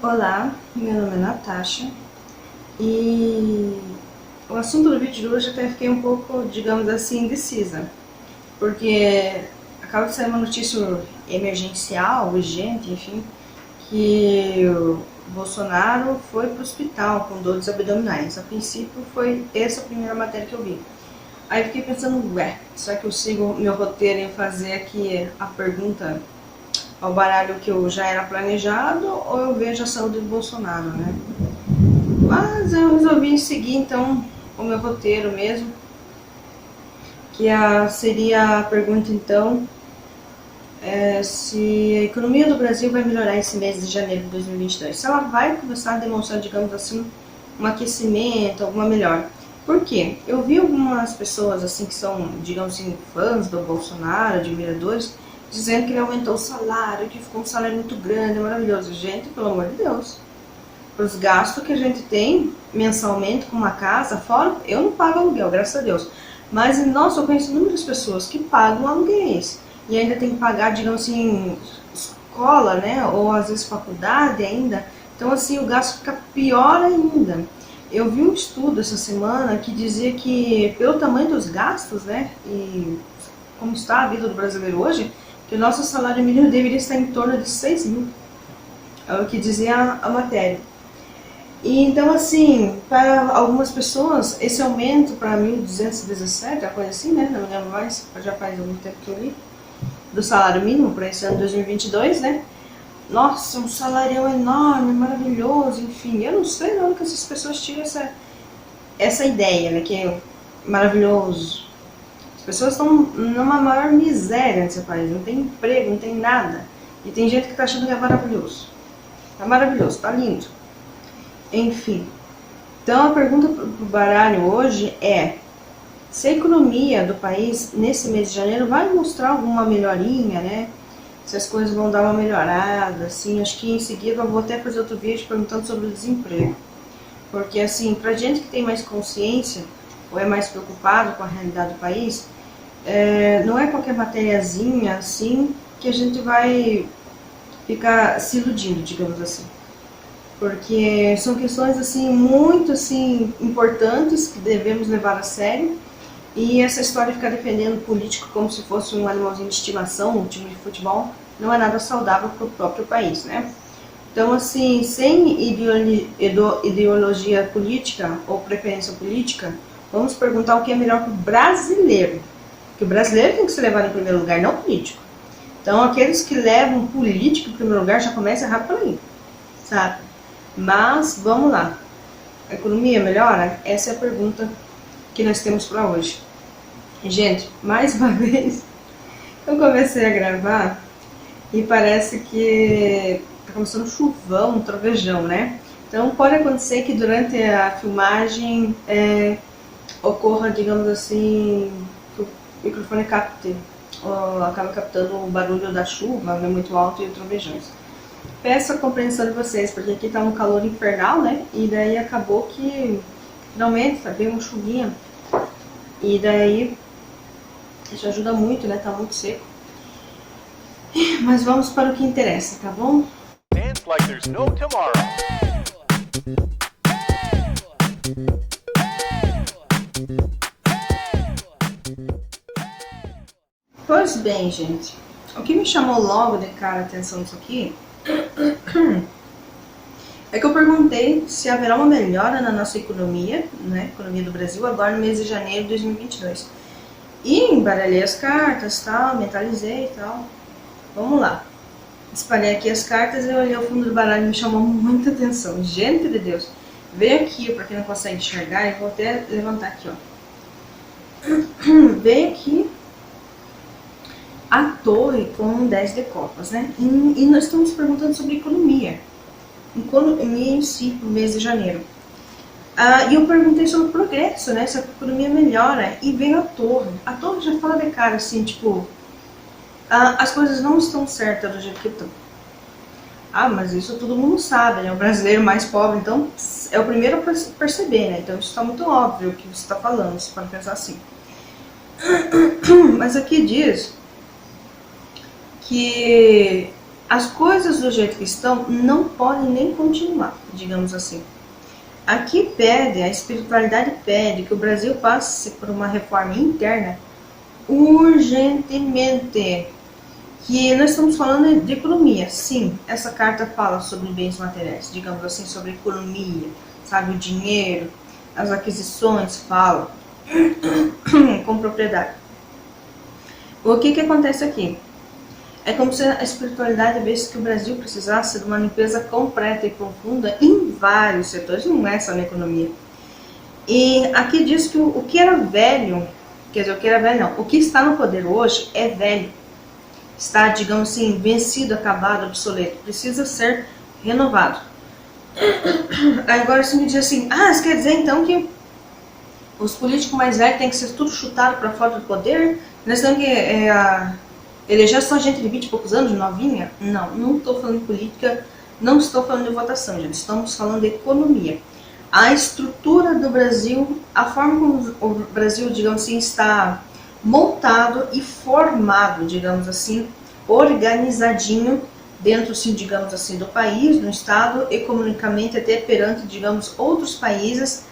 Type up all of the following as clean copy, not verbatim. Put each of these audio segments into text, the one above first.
Olá, meu nome é Natasha e o assunto do vídeo de hoje até fiquei um pouco, digamos assim, indecisa, porque acaba de sair uma notícia emergencial, urgente, enfim, que o Bolsonaro foi para o hospital com dores abdominais. A princípio foi essa a primeira matéria que eu vi. Aí eu fiquei pensando, será que eu sigo meu roteiro em fazer aqui a pergunta ao baralho que eu já era planejado, ou eu vejo a saúde do Bolsonaro, né? Mas eu resolvi seguir então o meu roteiro mesmo, que seria a pergunta então, se a economia do Brasil vai melhorar esse mês de janeiro de 2022, se ela vai começar a demonstrar, digamos assim, um aquecimento, alguma melhora. Por quê? Eu vi algumas pessoas assim que são, digamos assim, fãs do Bolsonaro, admiradores, dizendo que ele aumentou o salário, que ficou um salário muito grande, maravilhoso. Gente, pelo amor de Deus, os gastos que a gente tem mensalmente com uma casa, fora, eu não pago aluguel, graças a Deus, mas nossa, eu conheço inúmeras pessoas que pagam aluguéis e ainda tem que pagar, digamos assim, escola, né, ou às vezes faculdade ainda, então assim, o gasto fica pior ainda. Eu vi um estudo essa semana que dizia que pelo tamanho dos gastos, né, e como está a vida do brasileiro hoje, que o nosso salário mínimo deveria estar em torno de 6 mil, é o que dizia a matéria. E então, assim, para algumas pessoas, esse aumento para 1.217, a coisa assim, né, não me lembro mais, já faz algum tempo que eu li, do salário mínimo para esse ano 2022, né, nossa, um salarião enorme, maravilhoso, enfim, eu não sei de onde que essas pessoas tiram essa ideia, né, que é maravilhoso. As pessoas estão numa maior miséria nesse país, não tem emprego, não tem nada. E tem gente que está achando que é maravilhoso. Tá maravilhoso, tá lindo. Enfim. Então a pergunta para o baralho hoje é: se a economia do país nesse mês de janeiro vai mostrar alguma melhorinha, né? Se as coisas vão dar uma melhorada, assim. Acho que em seguida eu vou até fazer outro vídeo perguntando sobre o desemprego. Porque assim, pra gente que tem mais consciência, ou é mais preocupado com a realidade do país, não é qualquer matériazinha assim que a gente vai ficar se iludindo, digamos assim. Porque são questões assim muito assim importantes que devemos levar a sério. E essa história de ficar defendendo político como se fosse um animalzinho de estimação, um time de futebol, não é nada saudável para o próprio país, né? Então, assim, sem ideologia política ou preferência política, vamos perguntar o que é melhor para o brasileiro. Porque o brasileiro tem que ser levado em primeiro lugar, não o político. Então, aqueles que levam político em primeiro lugar já começam errado por aí, sabe? Mas, vamos lá. A economia melhora? Essa é a pergunta que nós temos para hoje. Gente, mais uma vez, eu comecei a gravar e parece que tá começando um chuvão, um trovejão, né? Então pode acontecer que durante a filmagem ocorra, digamos assim, que o microfone capte, ou acaba captando o barulho da chuva, né, muito alto, e trovejões. Peço a compreensão de vocês, porque aqui tá um calor infernal, né? E daí acabou que finalmente veio uma chuvinha. E daí isso ajuda muito, né? Tá muito seco. Mas vamos para o que interessa, tá bom? Like there's no tomorrow. Pois bem, gente, o que me chamou logo de cara a atenção nisso aqui é que eu perguntei se haverá uma melhora na nossa economia, né, economia do Brasil, agora no mês de janeiro de 2022. E embaralhei as cartas, tal, mentalizei e tal. Vamos lá. Espalhei aqui as cartas e eu olhei o fundo do baralho e me chamou muita atenção. Gente de Deus. Veio aqui, pra quem não consegue enxergar, eu vou até levantar aqui, ó. Veio aqui a torre com 10 de copas, né? E nós estamos perguntando sobre economia. Economia em si, no mês de janeiro. E eu perguntei sobre o progresso, né? Se a economia melhora. E veio a torre. A torre já fala de cara, assim, tipo... as coisas não estão certas do jeito que estão. Mas isso todo mundo sabe, né? O brasileiro mais pobre, então, é o primeiro a perceber, né? Então isso está muito óbvio o que você está falando, você pode pensar assim. Mas aqui diz que as coisas do jeito que estão não podem nem continuar, digamos assim. Aqui pede, a espiritualidade pede que o Brasil passe por uma reforma interna urgentemente. Que nós estamos falando de economia, sim, essa carta fala sobre bens materiais, digamos assim, sobre economia, sabe, o dinheiro, as aquisições, fala com propriedade. O que acontece aqui? É como se a espiritualidade visse que o Brasil precisasse de uma limpeza completa e profunda em vários setores, não é só na economia. E aqui diz que o que era velho, quer dizer, o que era velho não, o que está no poder hoje é velho. Está, digamos assim, vencido, acabado, obsoleto. Precisa ser renovado. Agora você me diz assim, isso quer dizer então que os políticos mais velhos têm que ser tudo chutado para fora do poder? Nós temos que eleger só gente de 20 e poucos anos, novinha? Não estou falando de política, não estou falando de votação, gente. Estamos falando de economia. A estrutura do Brasil, a forma como o Brasil, digamos assim, está montado e formado, digamos assim, organizadinho dentro, assim, digamos assim, do país, do estado, economicamente até perante, digamos, outros países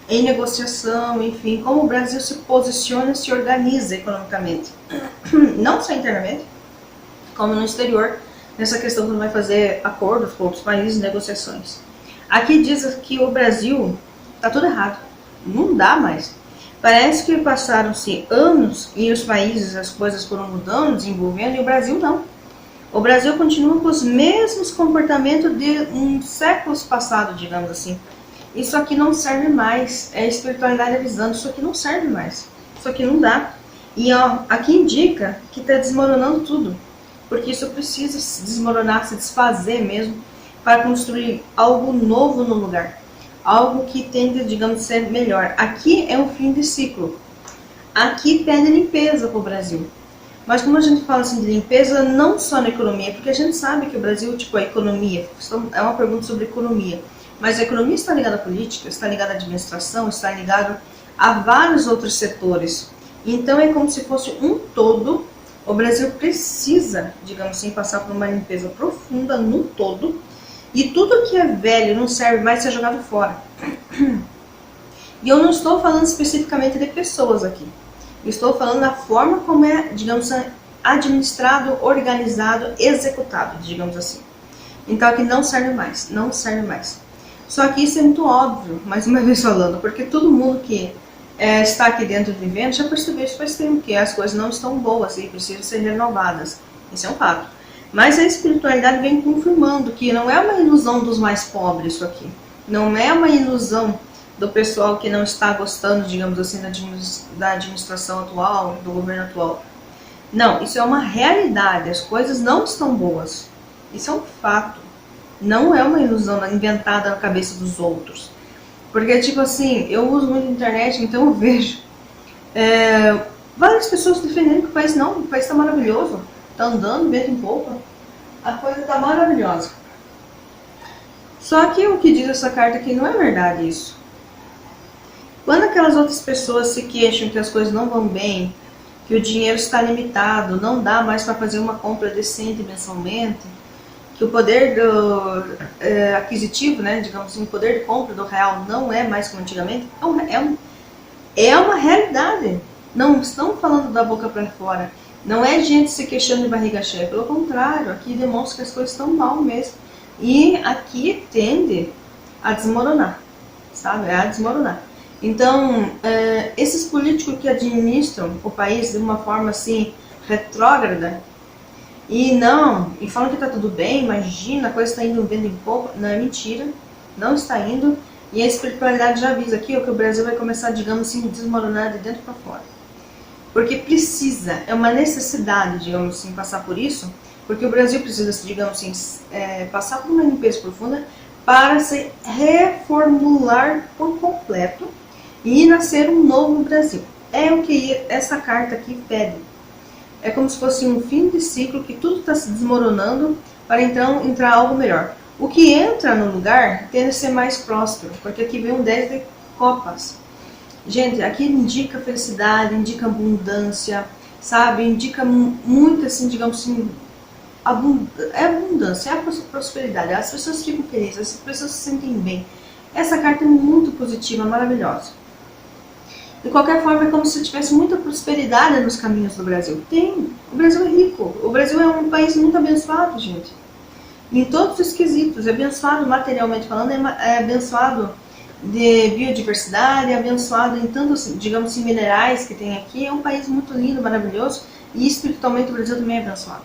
em negociação, enfim, como o Brasil se posiciona e se organiza economicamente, não só internamente, como no exterior, nessa questão quando vai fazer acordos com outros países, negociações. Aqui diz que o Brasil está tudo errado, não dá mais. Parece que passaram-se anos e os países, as coisas foram mudando, desenvolvendo, e o Brasil não. O Brasil continua com os mesmos comportamentos de séculos passados, digamos assim. Isso aqui não serve mais, é a espiritualidade avisando, isso aqui não serve mais, isso aqui não dá. E aqui indica que está desmoronando tudo, porque isso precisa se desmoronar, se desfazer mesmo, para construir algo novo no lugar. Algo que tende, digamos, a ser melhor. Aqui é um fim de ciclo. Aqui pede limpeza para o Brasil. Mas como a gente fala assim de limpeza, não só na economia, porque a gente sabe que o Brasil, tipo, a economia, é uma pergunta sobre economia. Mas a economia está ligada à política, está ligada à administração, está ligada a vários outros setores. Então é como se fosse um todo. O Brasil precisa, digamos assim, passar por uma limpeza profunda no todo. E tudo que é velho, não serve mais, ser jogado fora. E eu não estou falando especificamente de pessoas aqui. Eu estou falando da forma como é, digamos, administrado, organizado, executado, digamos assim. Então aqui não serve mais, não serve mais. Só que isso é muito óbvio, mais uma vez falando, porque todo mundo que está aqui dentro vivendo já percebeu isso faz tempo, que as coisas não estão boas e precisam ser renovadas. Isso é um fato. Mas a espiritualidade vem confirmando que não é uma ilusão dos mais pobres isso aqui. Não é uma ilusão do pessoal que não está gostando, digamos assim, da administração atual, do governo atual. Não, isso é uma realidade. As coisas não estão boas. Isso é um fato. Não é uma ilusão inventada na cabeça dos outros. Porque, tipo assim, eu uso muito a internet, então eu vejo várias pessoas defendendo que o país está maravilhoso. Tá andando, vento em polpa. A coisa tá maravilhosa. Só que o que diz essa carta aqui não é verdade isso. Quando aquelas outras pessoas se queixam que as coisas não vão bem, que o dinheiro está limitado, não dá mais para fazer uma compra decente mensalmente, que o poder aquisitivo, né, digamos assim, o poder de compra do real não é mais como antigamente, é uma realidade. Não estão falando da boca para fora. Não é gente se queixando de barriga cheia, pelo contrário, aqui demonstra que as coisas estão mal mesmo. E aqui tende a desmoronar, sabe? A desmoronar. Então, esses políticos que administram o país de uma forma assim, retrógrada, e falam que está tudo bem, imagina, a coisa está indo vendo em pouco, não é mentira, não está indo. E a espiritualidade já avisa aqui que o Brasil vai começar, digamos assim, desmoronar de dentro para fora. Porque precisa, é uma necessidade, digamos assim, passar por isso, porque o Brasil precisa, digamos assim, passar por uma limpeza profunda para se reformular por completo e nascer um novo Brasil. É o que essa carta aqui pede. É como se fosse um fim de ciclo, que tudo está se desmoronando para então entrar algo melhor. O que entra no lugar tende a ser mais próspero, porque aqui vem um 10 de copas. Gente, aqui indica felicidade, indica abundância, sabe? Indica muito, assim, digamos assim, é abundância, é a prosperidade. As pessoas ficam felizes, as pessoas se sentem bem. Essa carta é muito positiva, maravilhosa. De qualquer forma, é como se tivesse muita prosperidade nos caminhos do Brasil. Tem. O Brasil é rico. O Brasil é um país muito abençoado, gente. Em todos os quesitos. É abençoado materialmente falando, é abençoado de biodiversidade, é abençoado em tantos, digamos assim, minerais que tem aqui. É um país muito lindo, maravilhoso. E espiritualmente o Brasil também é abençoado.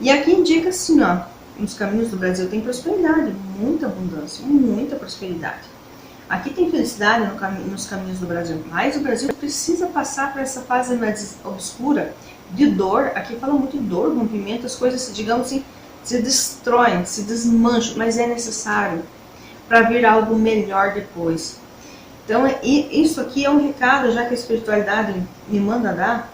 E aqui indica assim, ó, nos caminhos do Brasil tem prosperidade, muita abundância, muita prosperidade. Aqui tem felicidade nos caminhos do Brasil, mas o Brasil precisa passar por essa fase mais obscura de dor. Aqui fala muito de dor, rompimento, as coisas, digamos assim, se destroem, se desmancham, mas é necessário para vir algo melhor depois. Então, isso aqui é um recado, já que a espiritualidade me manda dar,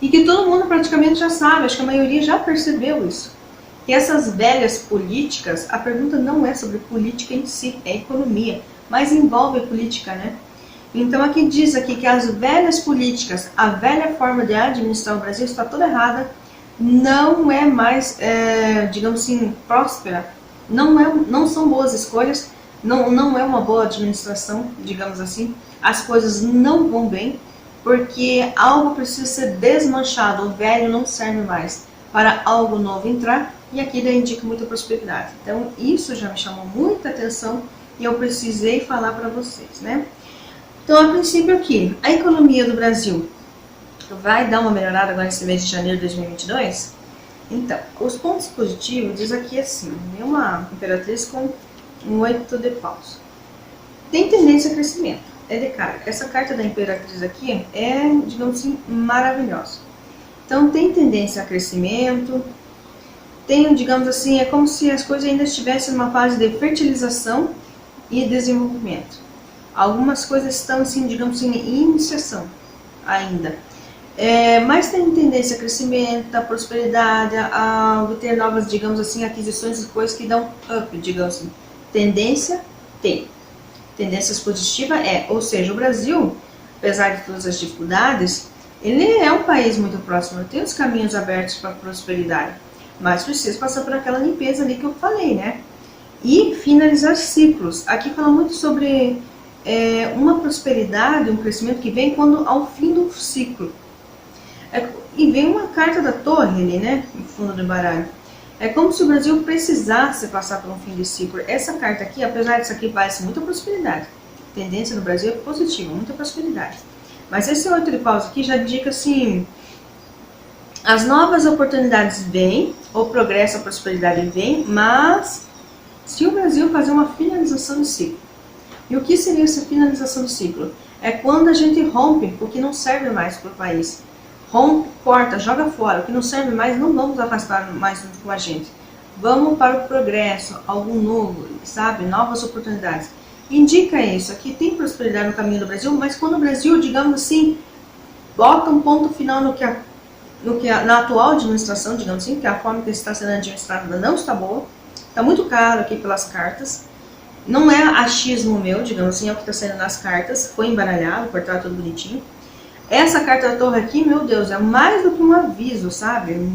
e que todo mundo praticamente já sabe, acho que a maioria já percebeu isso. Que essas velhas políticas, a pergunta não é sobre política em si, é economia, mas envolve política, né? Então aqui diz aqui que as velhas políticas, a velha forma de administrar o Brasil está toda errada, não é mais, digamos assim, próspera, não são boas escolhas, não é uma boa administração, digamos assim, as coisas não vão bem, porque algo precisa ser desmanchado, o velho não serve mais para algo novo entrar, e aqui daí indica muita prosperidade. Então isso já me chamou muita atenção e eu precisei falar para vocês, né? Então, a princípio aqui, a economia do Brasil vai dar uma melhorada agora nesse mês de janeiro de 2022? Então, os pontos positivos diz aqui assim, é uma imperatriz com um 8 de paus. Tem tendência a crescimento. É de cara. Essa carta da imperatriz aqui é, digamos assim, maravilhosa. Então tem tendência a crescimento, tem, digamos assim, é como se as coisas ainda estivessem numa fase de fertilização e desenvolvimento. Algumas coisas estão, assim, digamos assim, em iniciação ainda. Mas tem tendência a crescimento, a prosperidade, a obter novas, digamos assim, aquisições e coisas que dão up, digamos assim. Tendência tem. Tendências positivas ou seja, o Brasil, apesar de todas as dificuldades, ele é um país muito próximo, tem os caminhos abertos para a prosperidade, mas precisa passar por aquela limpeza ali que eu falei, né? E finalizar ciclos. Aqui fala muito sobre uma prosperidade, um crescimento que vem quando ao fim do ciclo. E vem uma carta da torre ali, né? No fundo do baralho. É como se o Brasil precisasse passar por um fim de ciclo. Essa carta aqui, apesar disso aqui, parece muita prosperidade. A tendência no Brasil é positiva, muita prosperidade. Mas esse 8 de paus aqui já indica assim, as novas oportunidades vêm, o progresso, a prosperidade vem, mas se o Brasil fazer uma finalização de ciclo. E o que seria essa finalização de ciclo? É quando a gente rompe o que não serve mais para o país. Rompe, corta, joga fora. O que não serve mais, não vamos arrastar mais junto com a gente. Vamos para o progresso, algo novo, sabe? Novas oportunidades. Indica isso. Aqui tem prosperidade no caminho do Brasil, mas quando o Brasil, digamos assim, bota um ponto final na atual administração, digamos assim, que a forma que está sendo administrada não está boa. Está muito caro aqui pelas cartas. Não é achismo meu, digamos assim, é o que está saindo nas cartas. Foi embaralhado, portado tudo bonitinho. Essa carta da torre aqui, meu Deus, é mais do que um aviso, sabe?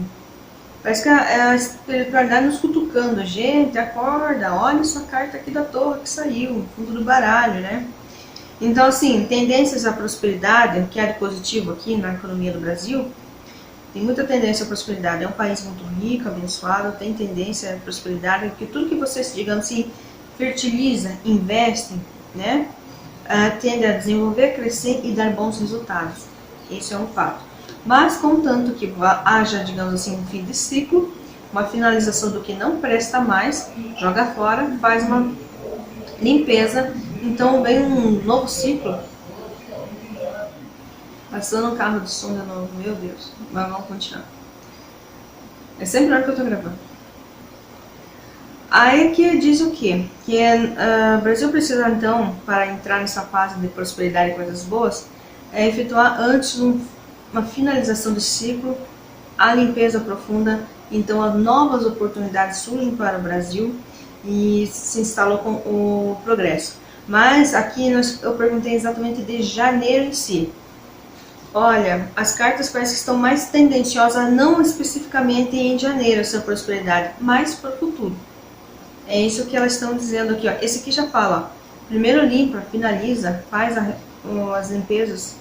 Parece que é a espiritualidade nos cutucando. Gente, acorda, olha essa carta aqui da torre que saiu, no fundo do baralho, né? Então, assim, tendências à prosperidade, o que é de positivo aqui na economia do Brasil, tem muita tendência à prosperidade. É um país muito rico, abençoado, tem tendência à prosperidade, porque tudo que vocês, digamos assim, fertiliza, investem, né? Tende a desenvolver, crescer e dar bons resultados. Esse é um fato. Mas, contanto que haja, digamos assim, um fim de ciclo, uma finalização do que não presta mais, joga fora, faz uma limpeza, então vem um novo ciclo. Passando um carro de som de novo, meu Deus, mas vamos continuar. É sempre a hora que eu tô gravando. Aí que diz o quê? Que o Brasil precisa então, para entrar nessa fase de prosperidade e coisas boas, efetuar antes uma finalização de ciclo, a limpeza profunda, então as novas oportunidades surgem para o Brasil e se instalou com o progresso. Mas aqui eu perguntei exatamente de janeiro em si. Olha, as cartas parece que estão mais tendenciosas, não especificamente em janeiro, essa prosperidade, mas para o futuro. É isso que elas estão dizendo aqui, ó. Esse aqui já fala, ó, primeiro limpa, finaliza, faz as limpezas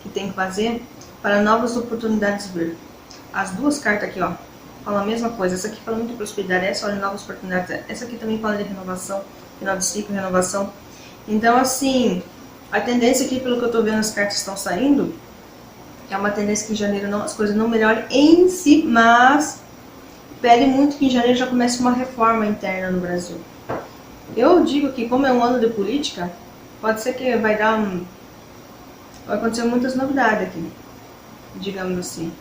que tem que fazer para novas oportunidades vir. As duas cartas aqui, ó, falam a mesma coisa. Essa aqui fala muito de prosperidade, essa olha novas oportunidades. Essa aqui também fala de renovação, final de ciclo, renovação. Então, assim, a tendência aqui, pelo que eu tô vendo, as cartas estão saindo, é uma tendência que em janeiro as coisas não melhorem em si, mas pede muito que em janeiro já comece uma reforma interna no Brasil. Eu digo que como é um ano de política, pode ser que vai acontecer muitas novidades aqui, digamos assim.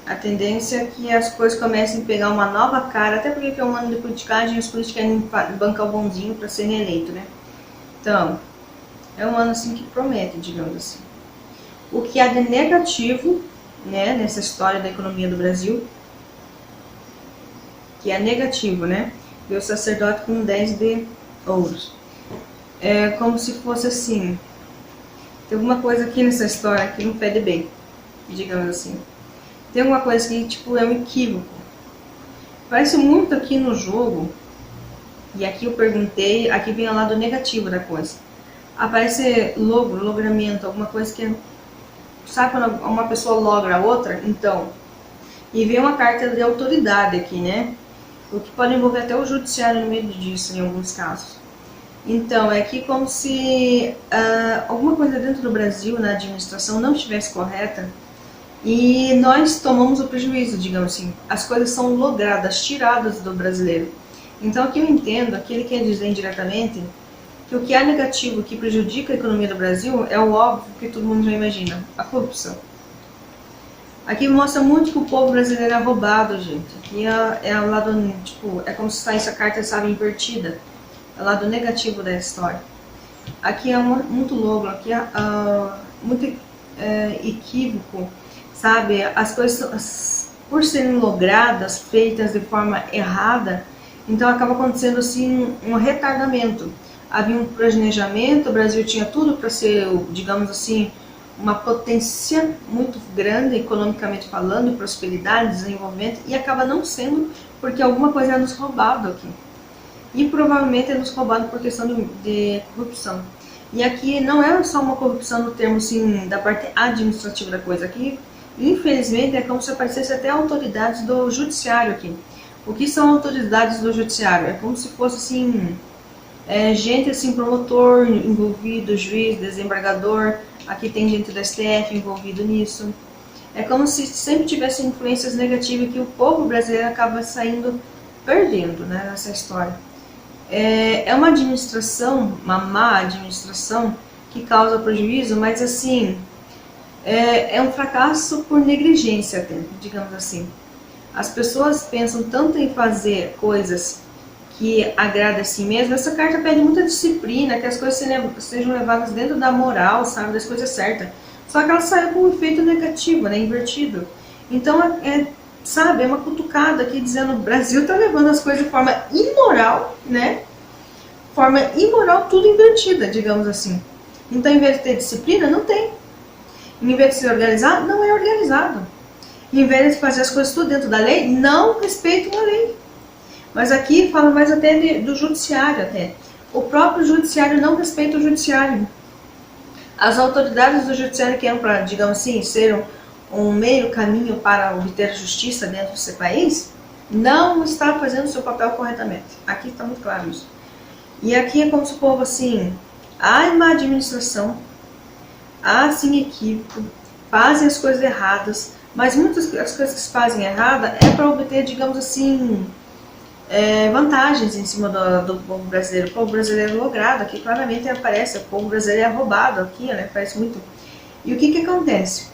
A tendência é que as coisas comecem a pegar uma nova cara, até porque é um ano de politicagem e os políticos querem bancar o bonzinho para ser reeleito, né? Então, é um ano assim que promete, digamos assim. O que há de negativo, né, nessa história da economia do Brasil, que é negativo, né? E o sacerdote com 10 de ouros. É como se fosse assim, tem alguma coisa aqui nessa história que não pede bem, digamos assim. Tem alguma coisa que, tipo, é um equívoco. Parece muito aqui no jogo, e aqui eu perguntei, aqui vem o lado negativo da coisa. Aparece logramento, alguma coisa que, sabe quando uma pessoa logra a outra? Então, e vem uma carta de autoridade aqui, né? O que pode envolver até o judiciário no meio disso, em alguns casos. Então, é que como se alguma coisa dentro do Brasil, na administração, não estivesse correta, e nós tomamos o prejuízo, digamos assim. As coisas são logradas, tiradas do brasileiro. Então, o que eu entendo, aqui ele quer dizer indiretamente, que o que é negativo, que prejudica a economia do Brasil, é o óbvio que todo mundo já imagina, a corrupção. Aqui mostra muito que o povo brasileiro é roubado, gente. Aqui é o lado, tipo, é como se saísse a carta, sabe, invertida. É o lado negativo da história. Aqui é muito logo, aqui é muito equívoco, sabe? As coisas, por serem logradas, feitas de forma errada, então acaba acontecendo assim um retardamento. Havia um planejamento, o Brasil tinha tudo para ser, digamos assim, uma potência muito grande, economicamente falando, prosperidade, desenvolvimento, e acaba não sendo porque alguma coisa é nos roubado aqui. E provavelmente é nos roubado por questão de corrupção. E aqui não é só uma corrupção no termo assim, da parte administrativa da coisa, aqui infelizmente é como se aparecesse até autoridades do judiciário aqui. O que são autoridades do judiciário? É como se fosse assim, gente assim, promotor envolvido, juiz, desembargador. Aqui tem gente do STF envolvido nisso. É como se sempre tivesse influências negativas que o povo brasileiro acaba saindo perdendo, né, nessa história. É uma administração, uma má administração que causa prejuízo, mas assim, é um fracasso por negligência até, digamos assim. As pessoas pensam tanto em fazer coisas que agrada a si mesmo. Essa carta pede muita disciplina, que as coisas sejam levadas dentro da moral, sabe, das coisas certas. Só que ela saiu com um efeito negativo, né, invertido. Então, sabe, é uma cutucada aqui dizendo o Brasil está levando as coisas de forma imoral, né? Forma imoral, tudo invertida, digamos assim. Então, em vez de ter disciplina, não tem. Em vez de se organizar, não é organizado. Em vez de fazer as coisas tudo dentro da lei, não respeitam a lei. Mas aqui fala mais até do judiciário até. O próprio judiciário não respeita o judiciário. As autoridades do judiciário que eram para, digamos assim, ser um meio caminho para obter justiça dentro desse país, não está fazendo o seu papel corretamente. Aqui está muito claro isso. E aqui é como se o povo assim, há má administração, há sim equívoco, fazem as coisas erradas, mas muitas das coisas que se fazem errada é para obter, digamos assim, vantagens em cima do povo brasileiro. O povo brasileiro é logrado, aqui claramente aparece, o povo brasileiro é roubado aqui, né, parece muito. E o que acontece?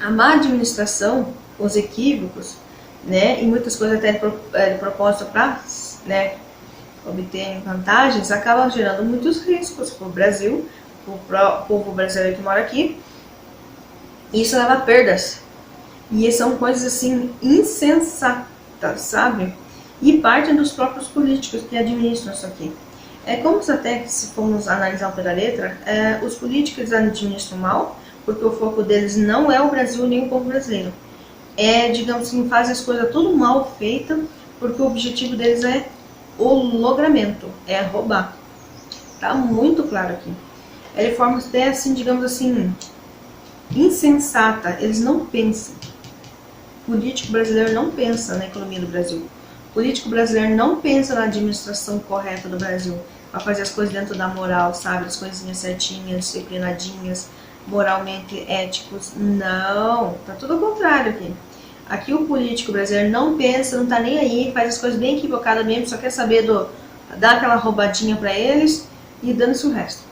A má administração, os equívocos, né, e muitas coisas até de propósito para, né, obter vantagens, acabam gerando muitos riscos para o Brasil, para o povo brasileiro que mora aqui, e isso leva a perdas. E são coisas assim insensatas, sabe? E partem dos próprios políticos que administram isso aqui. É como se até, se formos analisar pela letra, os políticos administram mal, porque o foco deles não é o Brasil nem o povo brasileiro. É, digamos assim, fazem as coisas tudo mal feita, porque o objetivo deles é o logramento, é roubar. Tá muito claro aqui. É de forma até assim, digamos assim, insensata. Eles não pensam. O político brasileiro não pensa na economia do Brasil. O político brasileiro não pensa na administração correta do Brasil, para fazer as coisas dentro da moral, sabe? As coisinhas certinhas, disciplinadinhas, moralmente éticos. Não, tá tudo ao contrário aqui. Aqui o político brasileiro não pensa, não tá nem aí, faz as coisas bem equivocadas mesmo, só quer saber dar aquela roubadinha para eles e dando-se o resto.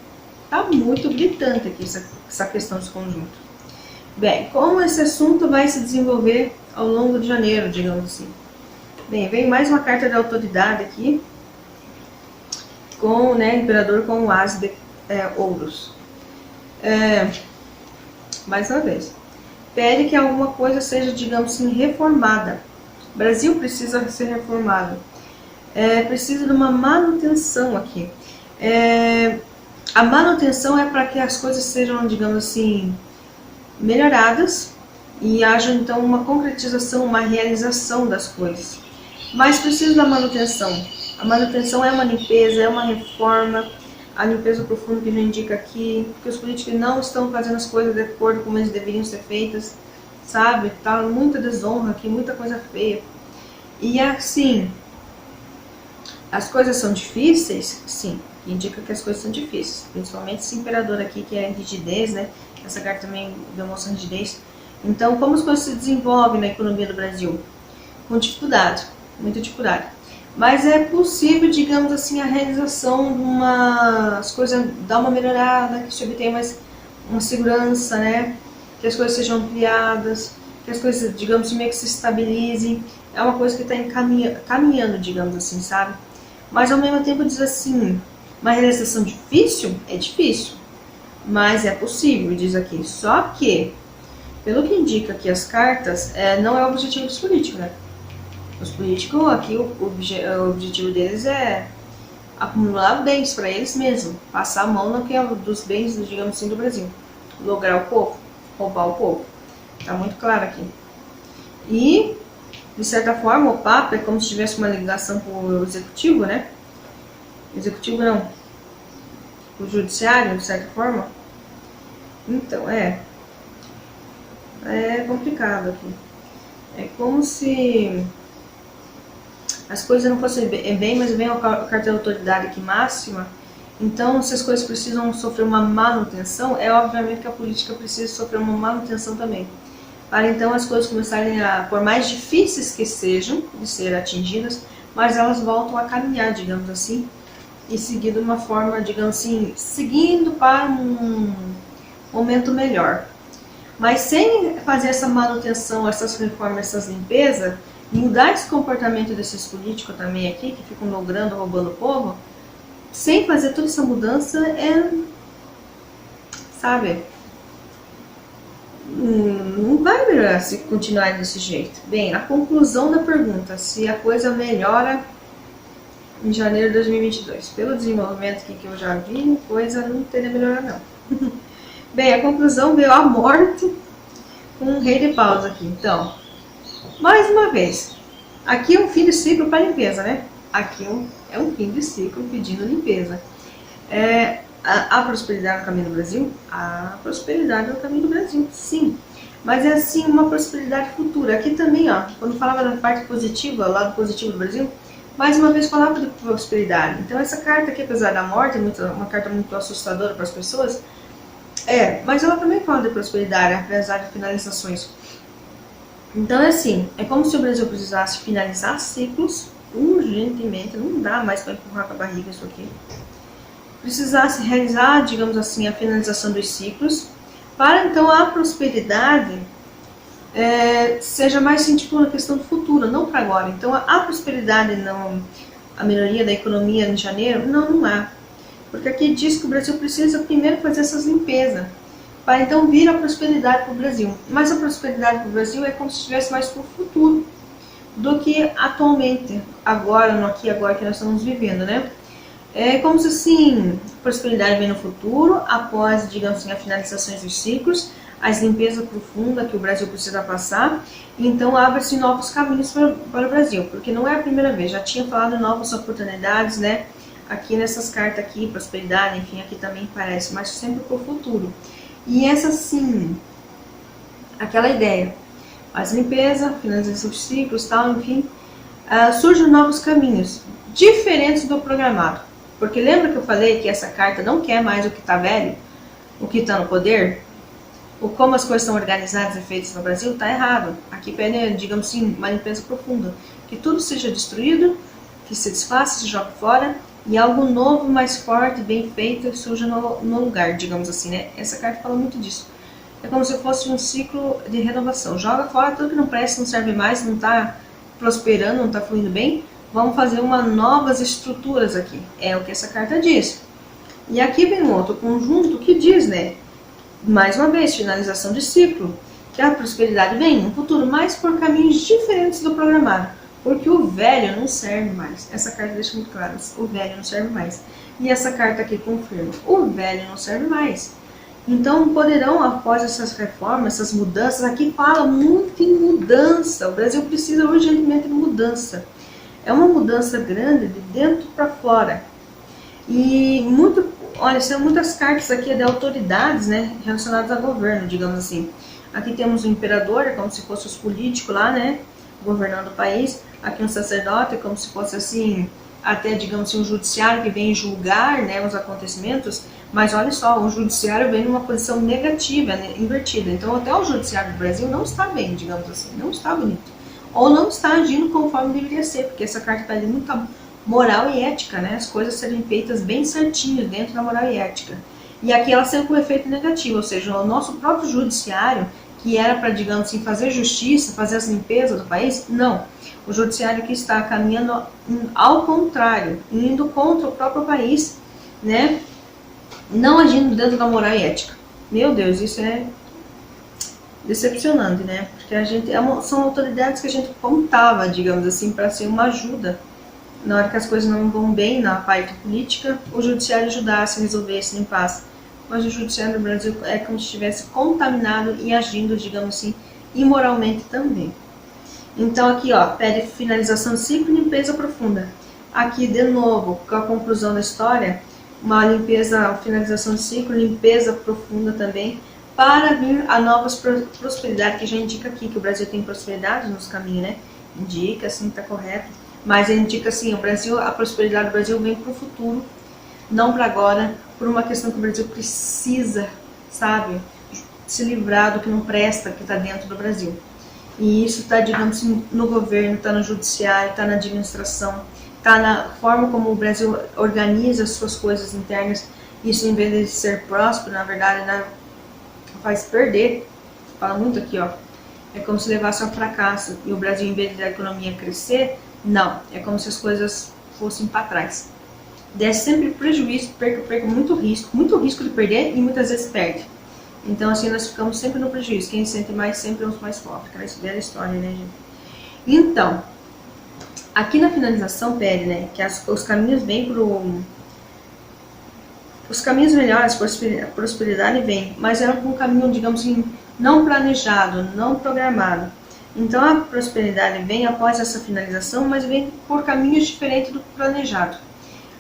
Tá muito gritante aqui essa questão desse conjunto. Bem, como esse assunto vai se desenvolver ao longo de janeiro, digamos assim? Bem, vem mais uma carta de autoridade aqui, com, né, imperador com o as de ouros. Mais uma vez, pede que alguma coisa seja, digamos assim, reformada. O Brasil precisa ser reformado. Precisa de uma manutenção aqui. A manutenção é para que as coisas sejam, digamos assim, melhoradas e haja então uma concretização, uma realização das coisas. Mas precisa da manutenção. A manutenção é uma limpeza, é uma reforma, a limpeza profunda que já indica aqui, que os políticos não estão fazendo as coisas de acordo com como eles deveriam ser feitas, sabe? Tá muita desonra aqui, muita coisa feia. E assim, as coisas são difíceis? Sim, indica que as coisas são difíceis, principalmente esse imperador aqui que é rigidez, né? Essa carta também demonstra rigidez. Então, como as coisas se desenvolvem na economia do Brasil? Com dificuldade, muita dificuldade. Mas é possível, digamos assim, a realização de as coisas, dar uma melhorada, que se obtenha mais uma segurança, né? Que as coisas sejam ampliadas, que as coisas, digamos assim, meio que se estabilizem. É uma coisa que está caminhando, digamos assim, sabe? Mas ao mesmo tempo diz assim, uma realização difícil? É difícil, mas é possível, diz aqui. Só que, pelo que indica aqui as cartas, não é o objetivo dos políticos, né? Os políticos aqui, o objetivo deles é acumular bens para eles mesmos, passar a mão no que é dos bens, digamos assim, do Brasil, lograr o povo, roubar o povo. Está muito claro aqui. E, de certa forma, o Papa é como se tivesse uma ligação com o Executivo, né? Executivo não, o Judiciário, de certa forma. Então, é complicado aqui. É como se as coisas não fossem bem, mas vem a carta de autoridade aqui máxima. Então, se as coisas precisam sofrer uma manutenção, é obviamente que a política precisa sofrer uma manutenção também. Para então as coisas começarem a, por mais difíceis que sejam de ser atingidas, mas elas voltam a caminhar, digamos assim, e seguir de uma forma, digamos assim, seguindo para um momento melhor. Mas sem fazer essa manutenção, essas reformas, essas limpezas, mudar esse comportamento desses políticos também aqui, que ficam logrando, roubando o povo, sem fazer toda essa mudança, sabe, não vai melhorar se continuar desse jeito. Bem, a conclusão da pergunta, se a coisa melhora em janeiro de 2022. Pelo desenvolvimento aqui que eu já vi, a coisa não teria melhorado não. Bem, a conclusão veio a morte com um rei de paus aqui. Então, mais uma vez, aqui é um fim de ciclo para limpeza, né? Aqui é um fim de ciclo pedindo limpeza. A prosperidade no caminho do Brasil? A prosperidade no caminho do Brasil, sim. Mas é assim uma prosperidade futura. Aqui também, ó, quando falava da parte positiva, lado positivo do Brasil, mais uma vez falava de prosperidade. Então essa carta aqui, apesar da morte, é uma carta muito assustadora para as pessoas, mas ela também fala de prosperidade, apesar de finalizações. Então é assim, é como se o Brasil precisasse finalizar ciclos urgentemente, não dá mais para empurrar com a barriga isso aqui. Precisasse realizar, digamos assim, a finalização dos ciclos, para então a prosperidade seja mais assim, tipo, uma questão do futuro, não para agora. Então a prosperidade, não, a melhoria da economia em janeiro, não há. Porque aqui diz que o Brasil precisa primeiro fazer essas limpezas, para então vir a prosperidade para o Brasil. Mas a prosperidade para o Brasil é como se estivesse mais para o futuro do que atualmente, agora, no aqui e agora que nós estamos vivendo, né? É como se assim, prosperidade vem no futuro, após, digamos assim, as finalizações dos ciclos, as limpezas profundas que o Brasil precisa passar, então abre-se novos caminhos para o Brasil, porque não é a primeira vez, já tinha falado novas oportunidades, né? Aqui nessas cartas aqui, prosperidade, enfim, aqui também parece, mas sempre para o futuro. E essa sim, aquela ideia, as limpezas, finalização dos ciclos, tal, enfim, surgem novos caminhos, diferentes do programado. Porque lembra que eu falei que essa carta não quer mais o que está velho, o que está no poder? Ou como as coisas são organizadas e feitas no Brasil, está errado. Aqui pede, digamos assim, uma limpeza profunda. Que tudo seja destruído, que se desfaça, se jogue fora, e algo novo, mais forte, bem feito, surja no lugar, digamos assim, né? Essa carta fala muito disso. É como se fosse um ciclo de renovação. Joga fora tudo que não presta, não serve mais, não está prosperando, não está fluindo bem. Vamos fazer novas estruturas aqui. É o que essa carta diz. E aqui vem um outro conjunto que diz, né? Mais uma vez, finalização de ciclo. Que a prosperidade vem no futuro, mas por caminhos diferentes do programado. Porque o velho não serve mais. Essa carta deixa muito claro. O velho não serve mais. E essa carta aqui confirma. O velho não serve mais. Então poderão, após essas reformas, essas mudanças, aqui fala muito em mudança. O Brasil precisa urgentemente de mudança. É uma mudança grande de dentro para fora. E olha, são muitas cartas aqui de autoridades, né, relacionadas ao governo, digamos assim. Aqui temos o imperador, é como se fosse os políticos lá, né, governando o país. Aqui um sacerdote, é como se fosse assim, até, digamos assim, um judiciário que vem julgar, né, os acontecimentos. Mas olha só, o judiciário vem numa posição negativa, né, invertida. Então até o judiciário do Brasil não está bem, digamos assim, não está bonito. Ou não está agindo conforme deveria ser, porque essa carta está ali muita moral e ética, né? As coisas serem feitas bem certinho dentro da moral e ética. E aqui ela saiu com efeito negativo, ou seja, o nosso próprio judiciário, que era para, digamos assim, fazer justiça, fazer as limpezas do país, não. O judiciário aqui está caminhando ao contrário, indo contra o próprio país, né? Não agindo dentro da moral e ética. Meu Deus, isso é decepcionante, né? Porque são autoridades que a gente contava, digamos assim, para ser uma ajuda. Na hora que as coisas não vão bem na parte política, o judiciário ajudasse, resolvesse, limpasse. Mas o judiciário do Brasil é como se estivesse contaminado e agindo, digamos assim, imoralmente também. Então aqui, ó, pede finalização de ciclo e limpeza profunda. Aqui, de novo, com a conclusão da história, uma limpeza, finalização de ciclo, limpeza profunda também, para vir a novas prosperidade, que já indica aqui que o Brasil tem prosperidade nos caminhos, né? Indica, assim, está correto. Mas ele indica assim, a prosperidade do Brasil vem para o futuro, não para agora, por uma questão que o Brasil precisa, sabe, se livrar do que não presta, que está dentro do Brasil. E isso está, digamos assim, no governo, está no judiciário, está na administração, está na forma como o Brasil organiza as suas coisas internas. Isso, em vez de ser próspero, na verdade, né, faz perder. Fala muito aqui, ó. É como se levasse ao fracasso. E o Brasil, em vez da economia crescer, não. É como se as coisas fossem para trás. Desce sempre prejuízo, perca muito risco de perder e muitas vezes perde. Então, assim, nós ficamos sempre no prejuízo. Quem sente mais sempre é os mais pobres. Aquela velha história, né, gente? Então, aqui na finalização pede, né, que os caminhos vêm os caminhos melhores, a prosperidade vem, mas é um caminho, digamos assim, não planejado, não programado. Então a prosperidade vem após essa finalização, mas vem por caminhos diferentes do planejado.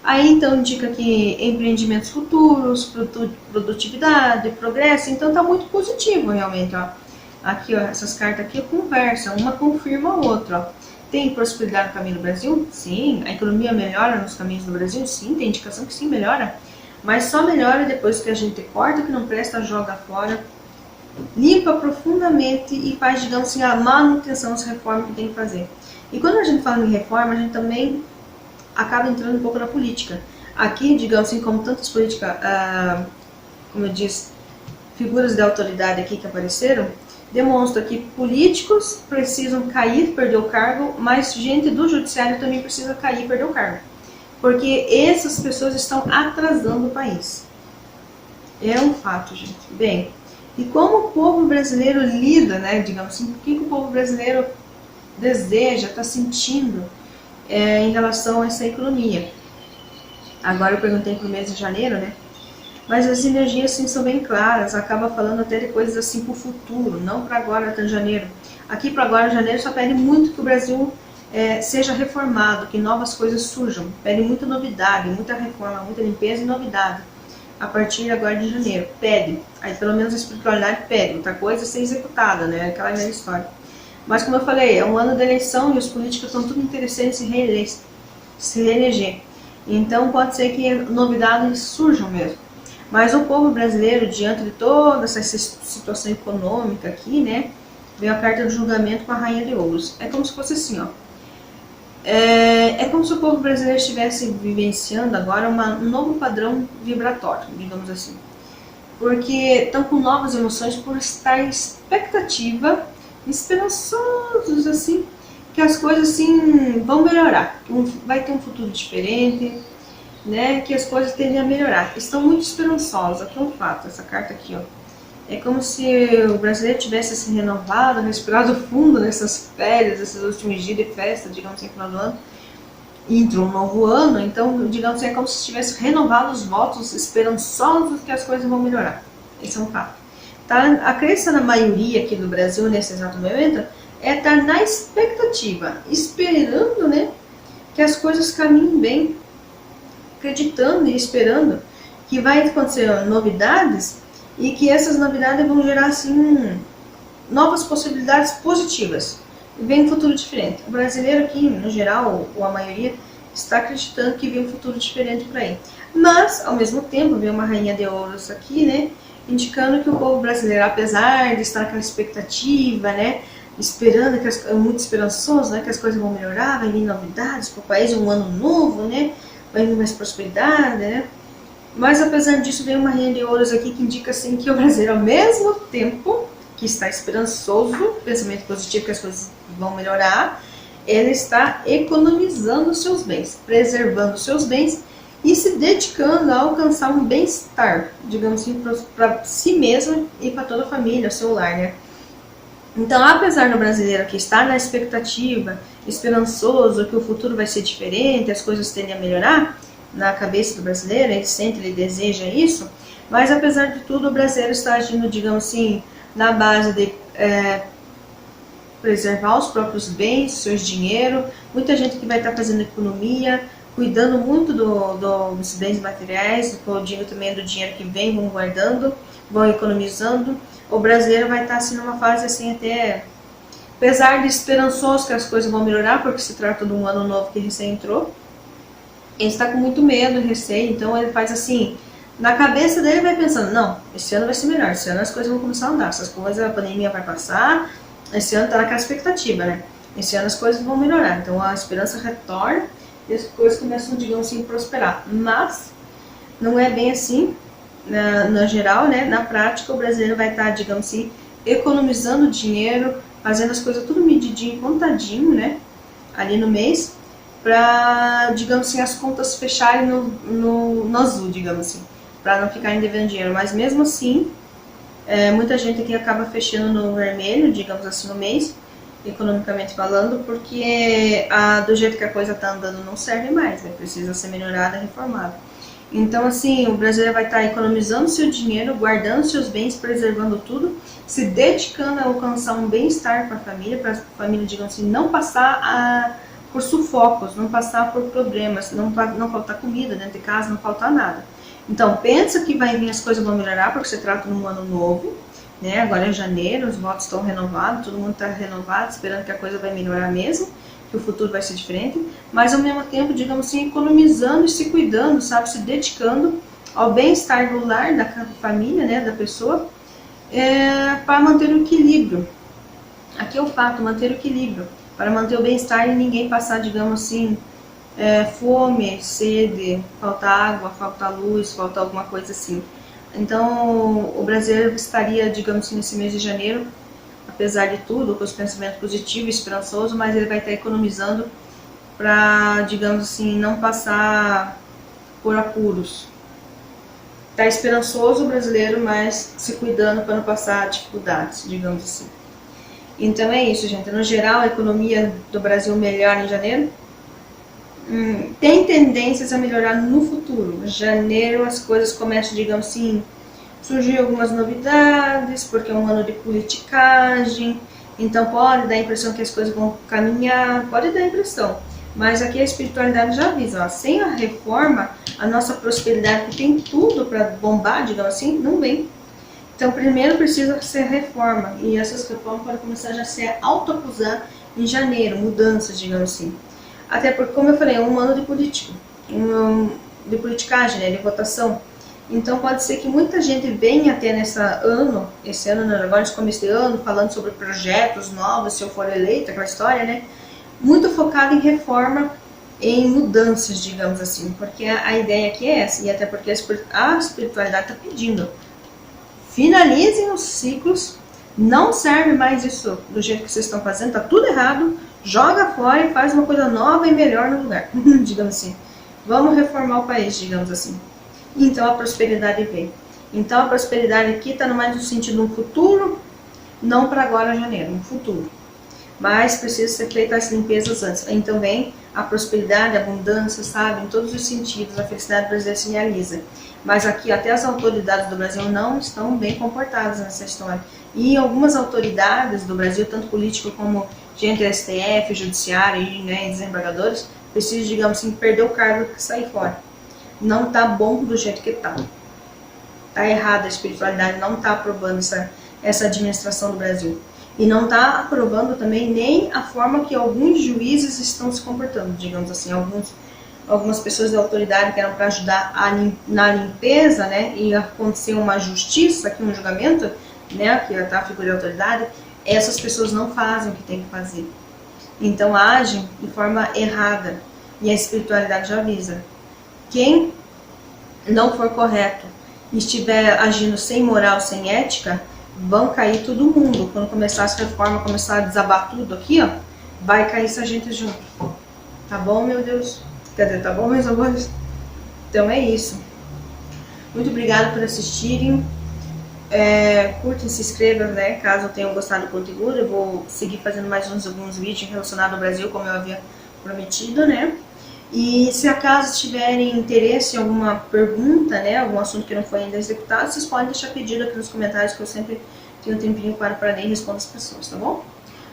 Aí então indica que empreendimentos futuros, produtividade, progresso, então está muito positivo realmente, ó. Aqui, ó, essas cartas aqui conversam, uma confirma a outra, ó. Tem prosperidade no caminho do Brasil? Sim. A economia melhora nos caminhos do Brasil? Sim. Tem indicação que sim, melhora. Mas só melhora depois que a gente corta o que não presta, joga fora, limpa profundamente e faz, digamos assim, a manutenção das reformas que tem que fazer. E quando a gente fala em reforma, a gente também acaba entrando um pouco na política. Aqui, digamos assim, como tantas políticas, como eu disse, figuras de autoridade aqui que apareceram, demonstra que políticos precisam cair, perder o cargo, mas gente do judiciário também precisa cair, perder o cargo. Porque essas pessoas estão atrasando o país. É um fato, gente. Bem, e como o povo brasileiro lida, né, digamos assim, o que o povo brasileiro deseja, está sentindo em relação a essa economia? Agora eu perguntei pro mês de janeiro, né? Mas as energias sim são bem claras, acaba falando até de coisas assim para o futuro, não para agora, até janeiro. Aqui para agora, janeiro, só pede muito que o Brasil seja reformado, que novas coisas surjam. Pede muita novidade, muita reforma, muita limpeza e novidade. A partir agora de janeiro, pede. Aí pelo menos a espiritualidade pede, outra coisa é ser executada, né? Aquela velha história. Mas como eu falei, é um ano de eleição e os políticos estão tudo interessados em se reeleger. Então pode ser que novidades surjam mesmo. Mas o povo brasileiro, diante de toda essa situação econômica aqui, né, veio a carta do julgamento com a Rainha de Ouros. É como se fosse assim, ó. É como se o povo brasileiro estivesse vivenciando agora um novo padrão vibratório, digamos assim. Porque estão com novas emoções por estar em expectativa, esperançosos, assim, que as coisas assim vão melhorar, que vai ter um futuro diferente, né, que as coisas tendem a melhorar. Estão muito esperançosos, é um fato, essa carta aqui, ó. É como se o brasileiro tivesse se renovado, respirado fundo nessas férias, esses últimos dias de festa, digamos assim, final do ano. E entrou um novo ano, então, digamos assim, é como se tivesse renovado os votos esperançosos que as coisas vão melhorar. Esse é um fato. Tá? A crença na maioria aqui do Brasil, nesse exato momento, é estar na expectativa, esperando, né, que as coisas caminhem bem, acreditando e esperando que vai acontecer novidades e que essas novidades vão gerar assim novas possibilidades positivas e vem um futuro diferente. O brasileiro aqui, no geral, ou a maioria, está acreditando que vem um futuro diferente por aí. Mas, ao mesmo tempo, vem uma rainha de ouros aqui, né, indicando que o povo brasileiro, apesar de estar naquela expectativa, né, esperando, muito esperançoso, né, que as coisas vão melhorar, vai vir novidades para o país, um ano novo, né, vai vir mais prosperidade, né? Mas apesar disso, vem uma rainha de ouros aqui que indica assim que o brasileiro, ao mesmo tempo que está esperançoso, pensamento positivo que as coisas vão melhorar, ele está economizando os seus bens, preservando os seus bens e se dedicando a alcançar um bem-estar, digamos assim, para si mesmo e para toda a família, o seu lar, né? Então, apesar do brasileiro que está na expectativa, esperançoso, que o futuro vai ser diferente, as coisas tendem a melhorar, na cabeça do brasileiro, ele sente, ele deseja isso, mas apesar de tudo, o brasileiro está agindo, digamos assim, na base de preservar os próprios bens, seus dinheiro, muita gente que vai estar fazendo economia, cuidando muito dos bens materiais, digo também do dinheiro que vem, vão guardando, vão economizando. O brasileiro vai estar assim numa fase assim até, apesar de esperançoso que as coisas vão melhorar, porque se trata de um ano novo que recém entrou, ele está com muito medo, receio, então ele faz assim, na cabeça dele vai pensando, não, esse ano vai ser melhor, esse ano as coisas vão começar a andar, essas coisas, a pandemia vai passar, esse ano está naquela expectativa, né? Esse ano as coisas vão melhorar, então a esperança retorna e as coisas começam, digamos assim, a prosperar. Mas não é bem assim, na geral, né? Na prática, o brasileiro vai estar, digamos assim, economizando dinheiro, fazendo as coisas tudo medidinho, contadinho, né? Ali no mês, para, digamos assim, as contas fecharem no azul, digamos assim, para não ficarem devendo dinheiro. Mas mesmo assim, muita gente aqui acaba fechando no vermelho, digamos assim, no mês, economicamente falando, porque do jeito que a coisa está andando não serve mais, né? Precisa ser melhorada, reformada. Então, assim, o brasileiro vai estar economizando seu dinheiro, guardando seus bens, preservando tudo, se dedicando a alcançar um bem-estar para a família, digamos assim, não passar por sufocos, não passar por problemas, não faltar comida dentro de casa, não faltar nada. Então, pensa que vai vir, as coisas vão melhorar, porque se trata de um ano novo, né? Agora é janeiro, os votos estão renovados, todo mundo está renovado, esperando que a coisa vai melhorar mesmo, que o futuro vai ser diferente, mas ao mesmo tempo, digamos assim, economizando e se cuidando, sabe? Se dedicando ao bem-estar do lar, da família, né? Da pessoa, para manter o equilíbrio. Aqui é o fato, manter o equilíbrio, para manter o bem-estar e ninguém passar, digamos assim, fome, sede, faltar água, faltar luz, faltar alguma coisa assim. Então, o brasileiro estaria, digamos assim, nesse mês de janeiro, apesar de tudo, com os pensamentos positivos e esperançosos, mas ele vai estar economizando para, digamos assim, não passar por apuros. Está esperançoso o brasileiro, mas se cuidando para não passar dificuldades, digamos assim. Então é isso, gente. No geral, a economia do Brasil melhora em janeiro. tem tendências a melhorar no futuro. Janeiro as coisas começam, digamos assim, surgir algumas novidades, porque é um ano de politicagem, então pode dar a impressão que as coisas vão caminhar, pode dar a impressão. Mas aqui a espiritualidade já avisa, ó, sem a reforma, a nossa prosperidade, que tem tudo para bombar, digamos assim, não vem. Então primeiro precisa ser reforma, e essas reformas podem começar já a ser autoacusar em janeiro, mudanças, digamos assim. Até porque, como eu falei, é um ano de político, de politicagem, né, de votação. Então pode ser que muita gente venha até esse ano, agora nesse começo de ano, falando sobre projetos novos, se eu for eleita, aquela história, né? Muito focado em reforma, em mudanças, digamos assim, porque a ideia aqui é essa, e até porque a espiritualidade está pedindo. Finalizem os ciclos, não serve mais isso do jeito que vocês estão fazendo, tá tudo errado, joga fora e faz uma coisa nova e melhor no lugar, digamos assim. Vamos reformar o país, digamos assim. Então a prosperidade vem. Então a prosperidade aqui está mais no sentido de um futuro, não para agora, janeiro, um futuro. Mas precisa ser feita as limpezas antes. Então vem a prosperidade, a abundância, sabe? Em todos os sentidos, a felicidade brasileira se realiza. Mas aqui até as autoridades do Brasil não estão bem comportadas nessa história. E algumas autoridades do Brasil, tanto político como gente do STF, judiciário e, né, desembargadores, precisam, digamos assim, perder o cargo e sair fora. Não está bom do jeito que está. Está errada a espiritualidade, não está aprovando essa administração do Brasil. E não está aprovando também nem a forma que alguns juízes estão se comportando, digamos assim, algumas pessoas da autoridade que eram para ajudar na limpeza, né, e acontecer uma justiça, aqui um julgamento, né, que está a figura de autoridade, essas pessoas não fazem o que tem que fazer. Então agem de forma errada, e a espiritualidade já avisa. Quem não for correto e estiver agindo sem moral, sem ética, vão cair todo mundo. Quando começar essa reforma, começar a desabar tudo aqui, ó, vai cair essa gente junto. Tá bom, meu Deus? Quer dizer, tá bom, meus amores? Então é isso. Muito obrigada por assistirem. Curtem, se inscrevam, né? Caso tenham gostado do conteúdo. Eu vou seguir fazendo mais alguns vídeos relacionados ao Brasil, como eu havia prometido, né? E se acaso tiverem interesse em alguma pergunta, né, algum assunto que não foi ainda executado, vocês podem deixar pedido aqui nos comentários, que eu sempre tenho um tempinho para ler e responder as pessoas, tá bom?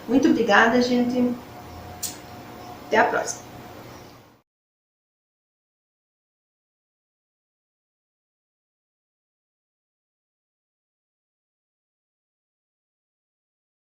Muito obrigada, gente. Até a próxima.